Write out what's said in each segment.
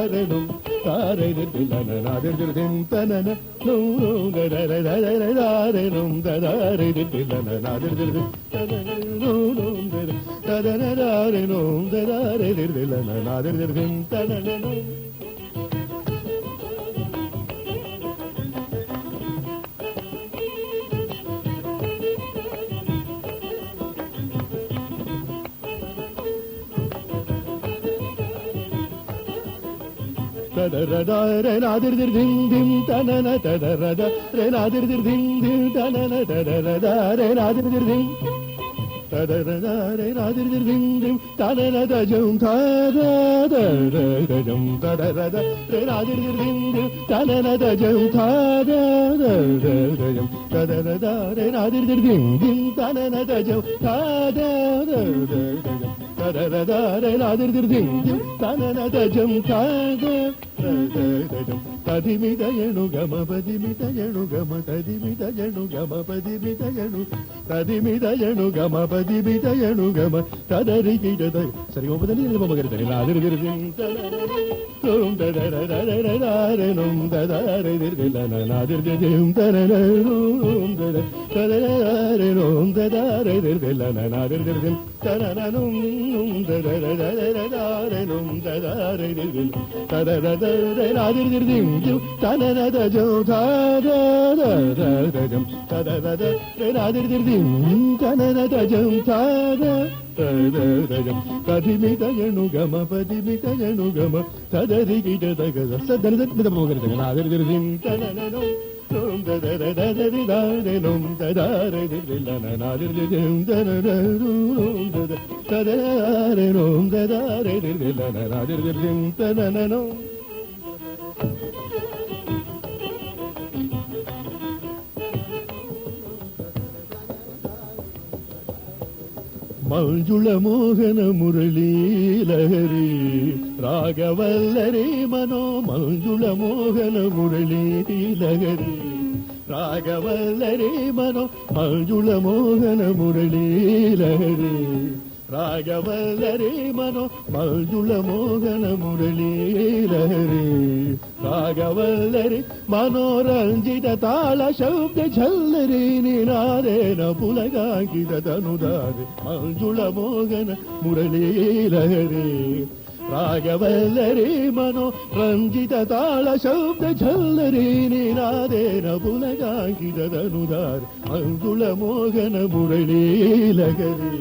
darenum dare dirtilana nadir dirdim tanana num dare dare darenum dare dirtilana nadir dirdim tanana num dare darenum dare dirtilana nadir dirdim tanana num tadara re nadir dir dim dim tanana tadara re nadir dir dim dim tanana tadara re nadir dir dim tadara re nadir dir dim dim tanana da jum tadara da jum tadara re nadir dir dim dim tanana da jum tadara da jum tadara re nadir dir dim dim tanana da jum tadara da jum tadara re nadir dir dim dim tanana da jum tadara తదిమిదయను గమ పదిమిదయను గమ తదిమిదయను గమ పదిమిదయను తదిమిదయను గమ పదిమిదయను గమ తదరిగిడద సరి గోపదని నిలబమగరదని నాదిరిదిరిదిం Tum దదరదరదరదరనుం దదరదిరిదిలన నాదిరిదిం తనననుం దదరదరనుం దదరదిరిదిలన నాదిరిదిరిదిం తనననుం దదరదరదరనుం దదరదిరిదిలన తదరద nadir dirdim tanana da jum thada da jum tada da nadir dirdim tanana da jum thada da jum kadimita yanu gama padimita yanu gama tadarigida daga sadana da mogare daga nadir dirdim tanana no num da da da da da da num da da re dirilla nadir dirdim tanana num da da da re num da da re dirilla nadir dirdim tanana no ಮಂಜುಳ ಮೋಹನ ಮುರಳಿ ಲಹರಿ ರಾಗವಲ್ಲರಿ ಮನೋ ಮಂಜುಳ ಮೋಹನ ಮುರಳಿ ಲಹರಿ ರಾಗವಲ್ಲರಿ ಮನೋ ಮಂಜುಳ ಮೋಹನ ಮುರಳಿ ಲಹರಿ ರಾಗವಲ್ಲರಿ ಮನೋ ಮಂಜುಳ ಮೋಹನ ಮುರಳಿ ಲಹರಿ ರಾಗವಲ್ಲರಿ ಮನೋರಂಜಿತ ತಾಳ ಶಬ್ದ ಝಲ್ಲರಿ ನಿನಾದೇನ ಪುಲಗಾಗಿದ ತನುದಾರಿ ಮಂಜುಳ ಮೋಹನ ಮುರಳಿ ಲಹರಿ ರಾಗವಲ್ಲರಿ ಮನೋ ರಂಜಿತ ತಾಳ ಶಬ್ದ ಝಲ್ಲರಿ ನಿನಾದೇನ ಪುಲಗಾಗಿದ ತನುದಾರಿ ಮಂಜುಳ ಮೋಹನ ಮುರಳಿ ಲಹರಿ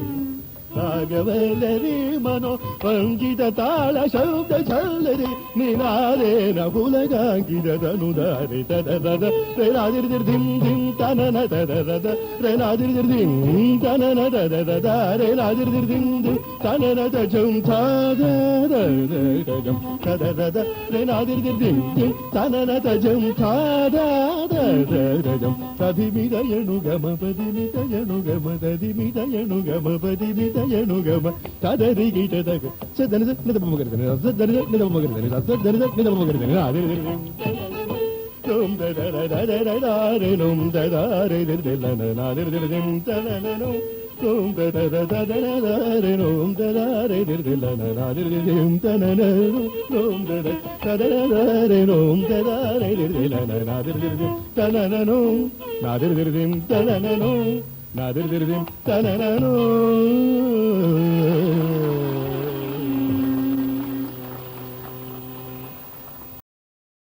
ರಾಗವಲ್ಲರಿ ಮನೋ ರಂಜಿತ ತಾಳ ಶಬ್ದ ಝಲ್ಲರಿ ನಿನಾದೇನ ಪುಲಗಾಗಿದ ತನುದಾರಿ ತದರದ ರೇನಾದಿರ್ದಿರ್ ಧಿಂ ಧಿಂ ತನನ ತದರದ ರೇನಾದಿರ್ದಿರ್ ಧಿಂ ತನನ ತದರದ ರೇನಾದಿರ್ದಿರ್ ಧಿಂ ಧಿಂ ತನನ ತಜಂ ಥಾದ ಜಂ ತದರದ ರೇನಾದಿರ್ದಿರ್ ಧಿಂ ಧಿಂ ತನನ ತಜಂ ಥಾದ ಜಂ ತದಿಮಿದಯನು ಗಮ ಪದಿಮಿದಯನು ಗಮ ತದಿಮಿದಯನು ಗಮ ಪದಿಮಿದಯನು ಗಮ ತದರಿಗಿಟದಗ ಸದನ ನಿದಮಗರದನೆ ಸದನ ನಿದಮಗರದನೆ ಸದನ ನಿದಮಗರದನೆ ಆದಿರ್ದಿರ್ tum dadadadadadarenum dadaredirdelana nadirdirdim tanananu tum dadadadadarenum dadaredirdelana nadirdirdim tanananu tum dadadadarenum dadaredirdelana nadirdirdim tanananu nadirdirdim tanananu nadirdirdim tanananu